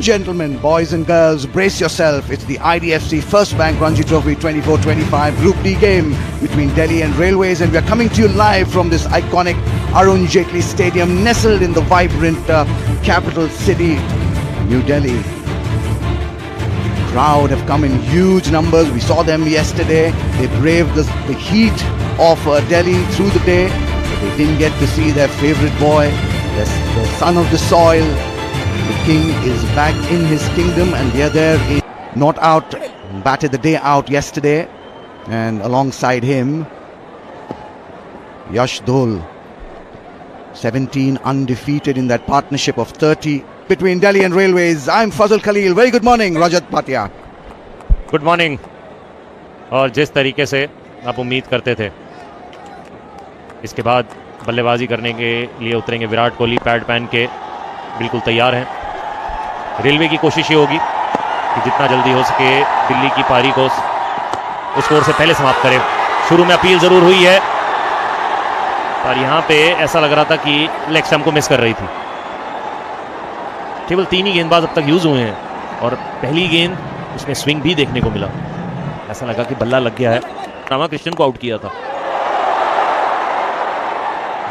Gentlemen, boys and girls, brace yourself. It's the IDFC First Bank Ranji Trophy 24-25 Group D game between Delhi and Railways, and we are coming to you live from this iconic Arun Jaitley Stadium, nestled in the vibrant capital city, New Delhi. Crowd have come in huge numbers. We saw them yesterday. They braved the heat of Delhi through the day, but they didn't get to see their favorite boy, the son of the soil. The king is back in his kingdom, and we are there. Not out, batted the day out yesterday, and alongside him, Yash Dhol, 17 undefeated in that partnership of 30 between Delhi and Railways. I'm Fazal Khalil. Very good morning, Rajat Bhatia. Good morning. और जिस तरीके से आप उम्मीद करते थे, इसके बाद बल्लेबाजी करने के लिए उतरेंगे विराट कोहली, पैड पहन के बिल्कुल तैयार हैं। रेलवे की कोशिश ये होगी कि जितना जल्दी हो सके दिल्ली की पारी को उस स्कोर से पहले समाप्त करे। शुरू में अपील ज़रूर हुई है, पर यहाँ पे ऐसा लग रहा था कि लेग स्टंप को मिस कर रही थी। केवल 3 ही गेंदबाज अब तक यूज़ हुए हैं, और पहली गेंद उसमें स्विंग भी देखने को मिला। ऐसा लगा कि बल्ला लग गया है। रामाकृष्णन को आउट किया था,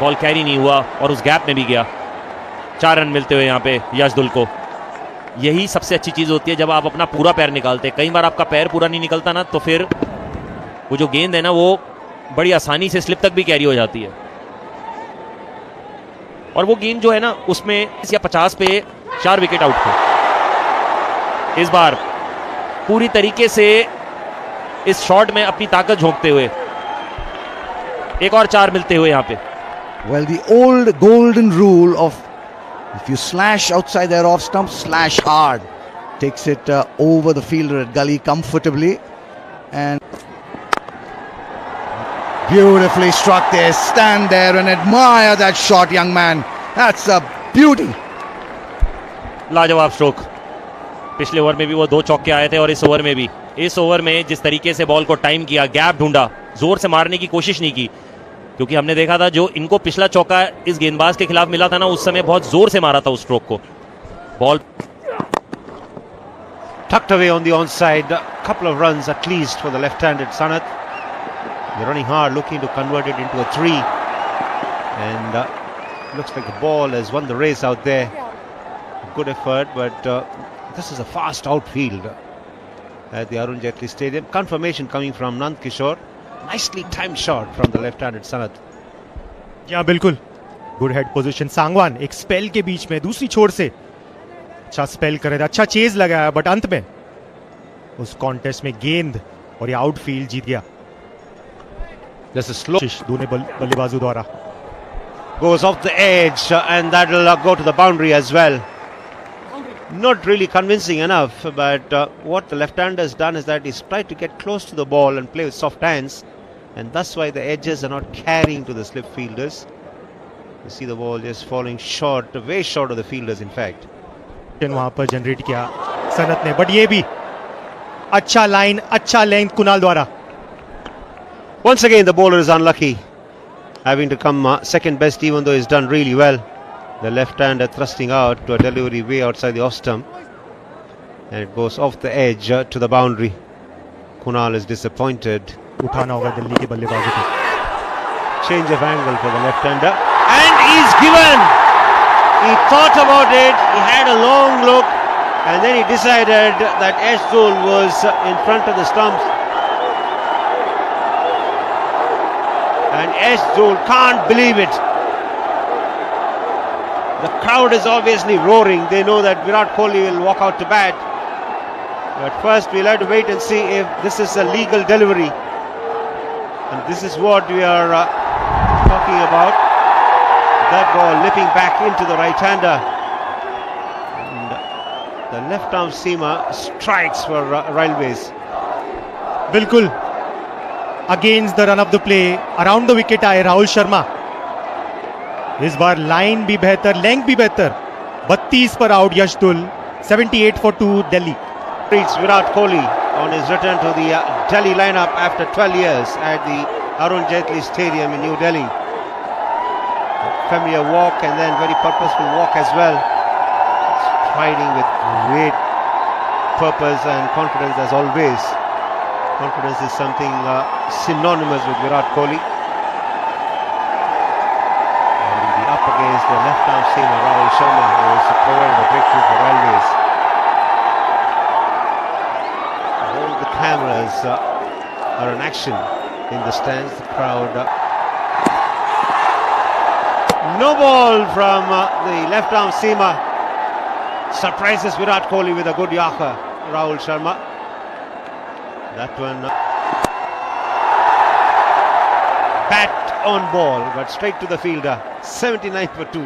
बॉल कैरी नहीं हुआ और उस गैप में भी गया। 4 रन मिलते हुए यहाँ पे यश धुल को। यही सबसे अच्छी चीज़ होती है जब आप अपना पूरा पैर निकालते हैं। कई बार आपका पैर पूरा नहीं निकलता ना, तो फिर वो जो गेंद है ना, वो बड़ी आसानी से स्लिप तक भी कैरी हो जाती है। और वो गेंद जो है ना, उसमें 50 पे 4 विकेट आउट थे। इस बार पूरी तरीके से इस शॉट में अपनी ताकत झोंकते हुए एक और 4 मिलते हुए यहाँ पे। Well, the old golden rule of if you slash outside their off stump, slash hard. Takes it over the fielder at gully comfortably, and beautifully struck there. Stand there and admire that shot, young man. That's a beauty. लाजवाब stroke. पिछले over में भी वो 2 चौके आए थे, और इस ओवर में भी। इस ओवर में जिस तरीके से बॉल को टाइम किया, गैप ढूंढा, जोर से मारने की कोशिश नहीं की, क्योंकि हमने देखा था जो इनको पिछला चौका इस गेंदबाज के खिलाफ मिला था ना, उस समय बहुत जोर से मारा था उस स्ट्रोक को। Ball tucked away on the onside. A couple of runs at least for the left-handed Sanath. They're running hard, looking to convert it into a 3, and looks like the ball has won the race out there. Good effort, but this is a fast outfield at the Arun Jaitley Stadium. Confirmation coming from Nand Kishore. Nicely timed shot from the left-handed Sanath. या बिल्कुल good head position. Sangwan एक spell के बीच में दूसरी छोर से अच्छा spell करे था, अच्छा चेज लगाया, बट अंत में उस कॉन्टेस्ट में गेंद और ये आउटफील्ड जीत गया। There's a slow दोनों बल्लेबाजों द्वारा। goes off the edge, and that will go to the boundary as well. Not really convincing enough, but what the left-hander has done is that he's tried to get close to the ball and play with soft hands, and that's why the edges are not carrying to the slip fielders. You see the ball just falling short, way short of the fielders in fact. वहां पर generate किया सनत ने, but ये भी अच्छा line, अच्छा length Kunal द्वारा। Once again the bowler is unlucky, having to come second best, even though he's done really well. The left-hander thrusting out to a delivery way outside the off stump, and it goes off the edge to the boundary. Kunal is disappointed. उठाना होगा दिल्ली के बल्लेबाजों को। Change of angle for the left-hander, and he's given. He thought about it, he had a long look, and then he decided that Yash Dhol was in front of the stumps, and Yash Dhol can't believe it. The crowd is obviously roaring. They know that Virat Kohli will walk out to bat. But first we'll have to wait and see if this is a legal delivery. And this is what we are talking about. That ball lipping back into the right-hander. And the left-arm seamer strikes for Railways. बिल्कुल against the run of the play, around the wicket आए राहुल शर्मा। इस बार line भी बेहतर, length भी बेहतर। 32 पर out यश धुल, 78 for 2 Delhi. Reads Virat Kohli on his return to the Delhi lineup after 12 years at the Arun Jaitley Stadium in New Delhi. Familiar walk, and then very purposeful walk as well. Fighting with great purpose and confidence as always. Confidence is something synonymous with Virat Kohli. And he'll be up against the left-arm seamer Rahul Sharma, who has provided a breakthrough for always. All the cameras are in action in the stands. The crowd. No ball from the left-arm seamer. Surprises Virat Kohli with a good Yorker, Rahul Sharma. That one bat on ball, but straight to the fielder. 79 for 2.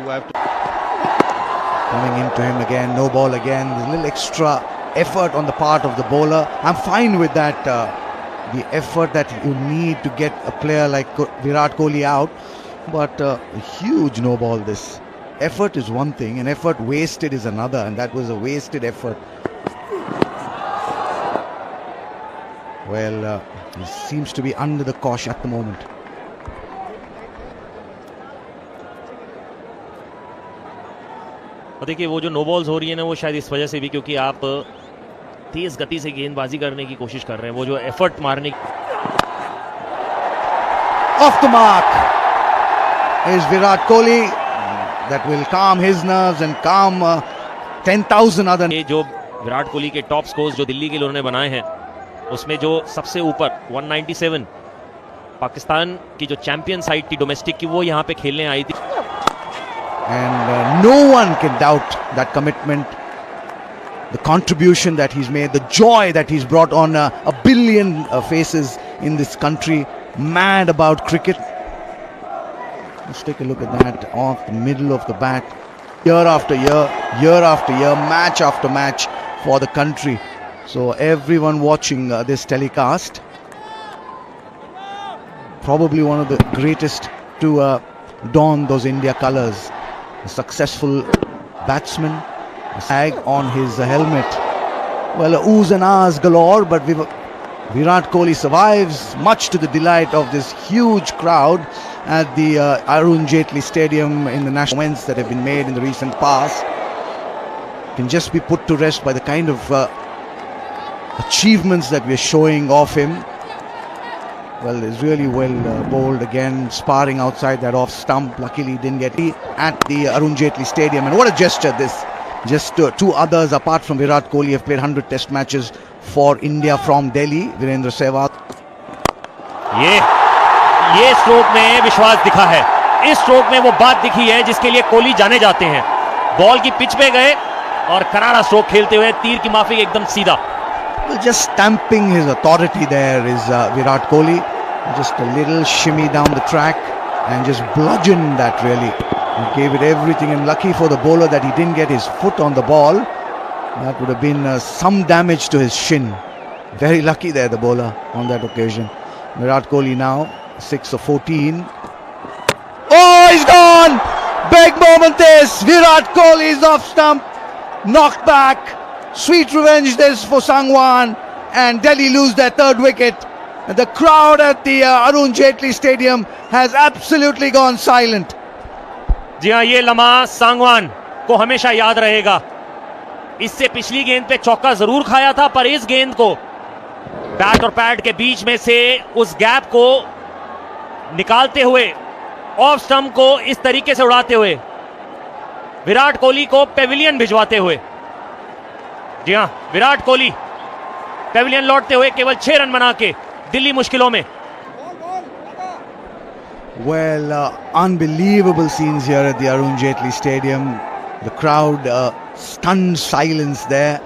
Coming into him again, no ball again. There's a little extra effort on the part of the bowler. I'm fine with that. The effort that you need to get a player like Virat Kohli out. But a huge no ball this. Effort is one thing and effort wasted is another, and that was a wasted effort. Well, he seems to be under the cosh at the moment. और देखिए वो जो no balls हो रही है ना, वो शायद इस वजह से भी क्योंकि आप तेज गति से गेंदबाजी करने की कोशिश कर रहे हैं, वो जो एफर्ट मारने Off the mark is Virat Kohli. That will calm his nerves and calm 10,000 other. ये जो विराट कोहली के टॉप स्कोर्स जो दिल्ली के लिए उन्होंने बनाए हैं, उसमें जो सबसे ऊपर 197 पाकिस्तान की जो चैंपियन साइड थी डोमेस्टिक की, वो यहाँ पे खेलने आई थी. And no one can doubt that commitment, the contribution that he's made, the joy that he's brought on a billion faces in this country, mad about cricket. Let's take a look at that off the middle of the bat. Year after year, match after match for the country. So everyone watching this telecast, probably one of the greatest to don those India colours. A successful batsman, a tag on his helmet. Well, oohs and ahs galore, but Virat Kohli survives, much to the delight of this huge crowd at the Arun Jaitley Stadium in the national events that have been made in the recent past. Can just be put to rest by the kind of achievements that we're showing off him. Well, it's really well bowled again, sparring outside that off stump. Luckily, he didn't get it at the Arun Jaitley Stadium. And what a gesture this. Just two others apart from Virat Kohli have played 100 test matches for India from Delhi. Virendra Sehwag. ये stroke में विश्वास दिखा है. इस stroke में वो बात दिखी है जिसके लिए कोहली जाने जाते हैं. बॉल की पिच पे गए और करारा स्ट्रोक खेलते हुए तीर की माफी एकदम सीधा. Well, just stamping his authority there is Virat Kohli. Just a little shimmy down the track and just bludgeoned that really. He gave it everything, and lucky for the bowler that he didn't get his foot on the ball. That would have been some damage to his shin. Very lucky there, the bowler, on that occasion. Virat Kohli now 6 of 14. Oh, he's gone! Big moment this. Virat Kohli is off stump, knocked back. Sweet revenge this for Sangwan, and Delhi lose their third wicket. The crowd at the Arun Jaitley Stadium has absolutely gone silent. जी हाँ, ये लम्हा सांगवान को हमेशा याद रहेगा. इससे पिछली गेंद पे चौका जरूर खाया था, पर इस गेंद को बैट और पैड के बीच में से उस गैप को निकालते हुए ऑफ स्टंप को इस तरीके से उड़ाते हुए विराट कोहली को पेविलियन भिजवाते हुए. जी हाँ, विराट कोहली पेविलियन लौटते हुए केवल 6 रन बना के दिल्ली मुश्किलों में. Well, unbelievable scenes here at the Arun Jaitley Stadium. The crowd, stunned silence there.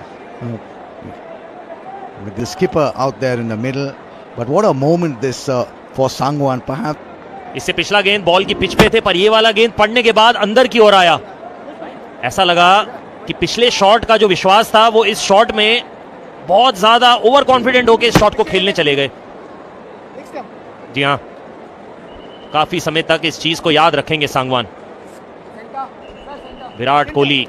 With the skipper out there in the middle. But what a moment this for Sangwan, perhaps. इससे पिछला गेंद ball की pitch पे थे, पर ये वाला गेंद पड़ने के बाद अंदर की ओर आया. ऐसा लगा कि पिछले शॉट का जो विश्वास था वो इस शॉट में बहुत ज्यादा ओवर कॉन्फिडेंट होकर इस शॉट को खेलने चले गए. जी हाँ, काफी समय तक इस चीज को याद रखेंगे सांगवान. विराट कोहली